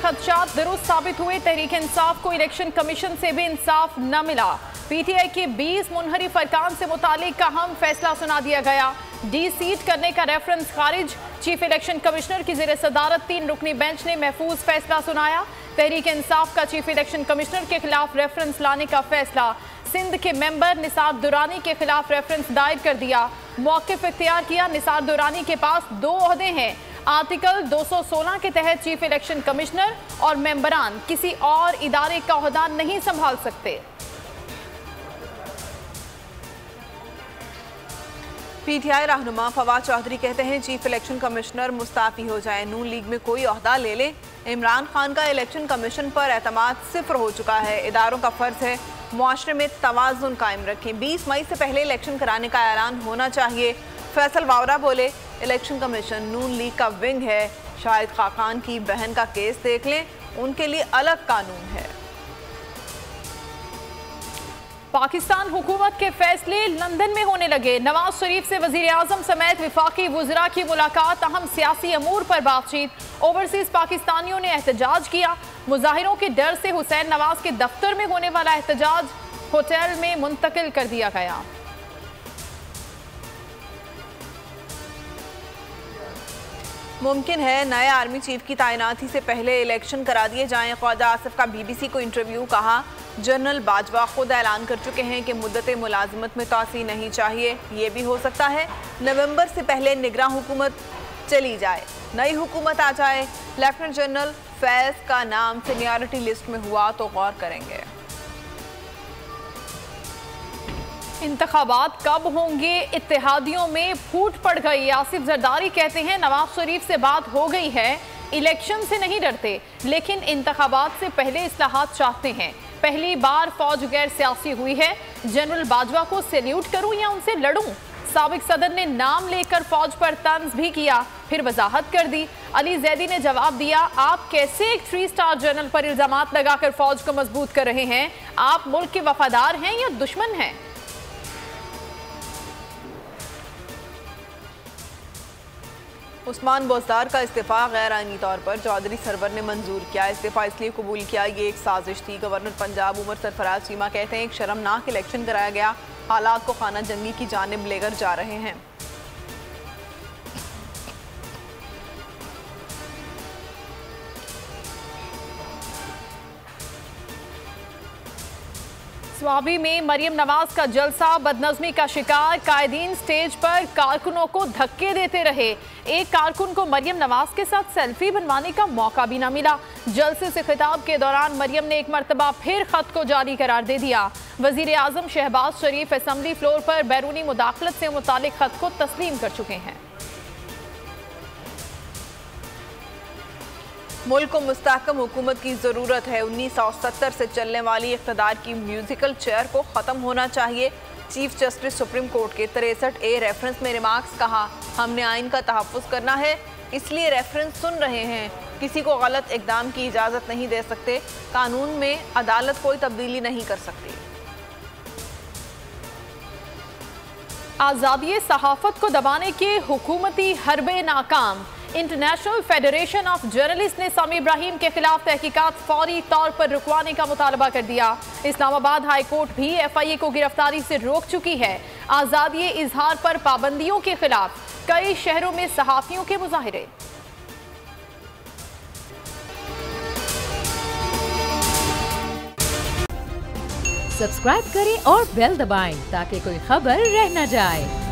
खदशात दुरुस्त साबित हुए। तहरीक इंसाफ को इलेक्शन कमीशन से भी इंसाफ न मिला। पीटीआई के 20 मुनहरिफ अरकान से मुतालिक अहम फैसला सुना दिया गया। डी सीट करने का रेफरेंस खारिज। चीफ इलेक्शन कमिश्नर की ज़ेर सदारत 3 रुकनी बेंच ने महफूज फैसला सुनाया। तहरीक इंसाफ का चीफ इलेक्शन कमिश्नर के खिलाफ रेफरेंस लाने का फैसला। सिंध के मेंबर निसार दुरानी के खिलाफ रेफरेंस दायर कर दिया। मौक़िफ़ इख्तियार किया। निसार दुरानी के पास 2 ओहदे हैं। आर्टिकल 216 के तहत चीफ इलेक्शन कमिश्नर और मेंबरान किसी और इदारे का ओहदा नहीं संभाल सकते। पीटीआई रहनुमा फवाद चौधरी कहते हैं चीफ इलेक्शन कमिश्नर मुस्ताफी हो जाए, नून लीग में कोई ओहदा ले ले। इमरान खान का इलेक्शन कमीशन पर एतमाद सिफर हो चुका है। इदारों का फर्ज है मुआशरे में तवाज़ुन कायम रखें। 20 मई से पहले इलेक्शन कराने का ऐलान होना चाहिए। फैसल वावरा बोले इलेक्शन कमीशन नून लीग का विंग है। शाहिद खाकान की बहन का केस देख लें, उनके लिए अलग कानून है। पाकिस्तान हुकूमत के फैसले लंदन में होने लगे। नवाज शरीफ से वजीर आजम समेत विफाकी वज़रा की मुलाकात। अहम सियासी अमूर पर बातचीत। ओवरसीज पाकिस्तानियों ने एहतजाज किया। मुजाहिरों के डर से हुसैन नवाज के दफ्तर में होने वाला एहतजाज होटल में मुंतकिल कर दिया गया। मुमकिन है नए आर्मी चीफ की तैनाती से पहले इलेक्शन करा दिए जाएं। ख्वाजा आसिफ का बीबीसी को इंटरव्यू। कहा जनरल बाजवा खुद ऐलान कर चुके हैं कि मुद्दत मुलाजमत में तोसी नहीं चाहिए। ये भी हो सकता है नवंबर से पहले निगरान हुकूमत चली जाए, नई हुकूमत आ जाए। लेफ्टिनेंट जनरल फैज का नाम सीनियरिटी लिस्ट में हुआ तो गौर करेंगे। इंतखाबात कब होंगे? इत्तेहादियों में फूट पड़ गई। आसिफ जरदारी कहते हैं नवाज शरीफ से बात हो गई है, इलेक्शन से नहीं डरते, लेकिन इंतखाबात से पहले इस्लाहात चाहते हैं। पहली बार फौज गैर सियासी हुई है। जनरल बाजवा को सैल्यूट करूं या उनसे लड़ूं? साबिक सदर ने नाम लेकर फौज पर तंज भी किया, फिर वजाहत कर दी। अली जैदी ने जवाब दिया, आप कैसे एक 3 स्टार जनरल पर इल्जामात लगाकर फौज को मजबूत कर रहे हैं? आप मुल्क के वफादार हैं या दुश्मन हैं? उस्मान बोजदार का इस्तीफा गैर आईनी तौर पर चौधरी सरवर ने मंजूर किया। इस्तीफा इसलिए कबूल किया, ये एक साजिश थी। गवर्नर पंजाब उमर सरफराज चीमा कहते हैं एक शर्मनाक इलेक्शन कराया गया, हालात को खाना जंगी की जानिब लेकर जा रहे हैं। स्वाबी में मरियम नवाज का जलसा बदनज़मी का शिकार। कायदीन स्टेज पर कारकुनों को धक्के देते रहे। एक कारकुन को मरियम नवाज के साथ सेल्फी बनवाने का मौका भी न मिला। जलसे से खिताब के दौरान मरियम ने एक मरतबा फिर खत को जारी करार दे दिया। वजीर आजम शहबाज शरीफ असम्बली फ्लोर पर बैरूनी मुदाखलत से मुतालिक खत को तस्लीम कर चुके हैं। मुल्क को मुस्तहकम हुकूमत की ज़रूरत है। 1970 से चलने वाली इक़्तिदार की म्यूजिकल चेयर को ख़त्म होना चाहिए। चीफ जस्टिस सुप्रीम कोर्ट के 63A रेफरेंस में रिमार्क्स। कहा हमने आइन का तहफ़्फ़ुज़ करना है, इसलिए रेफरेंस सुन रहे हैं। किसी को गलत इक़दाम की इजाज़त नहीं दे सकते। कानून में अदालत कोई तब्दीली नहीं कर सकती। आज़ादी सहाफ़त को दबाने के हुकूमती हरबे नाकाम। इंटरनेशनल फेडरेशन ऑफ जर्नलिस्ट ने सामी इब्राहिम के खिलाफ तहकीकात फौरी तौर पर रुकवाने का मुतालबा कर दिया। इस्लामाबाद हाई कोर्ट भी FIA को गिरफ्तारी से रोक चुकी है। आज़ादी इजहार पर पाबंदियों के खिलाफ कई शहरों में सहाफ़ियों के मुजाहिरे। सब्सक्राइब करें और बेल दबाएं ताकि कोई खबर रह न जाए।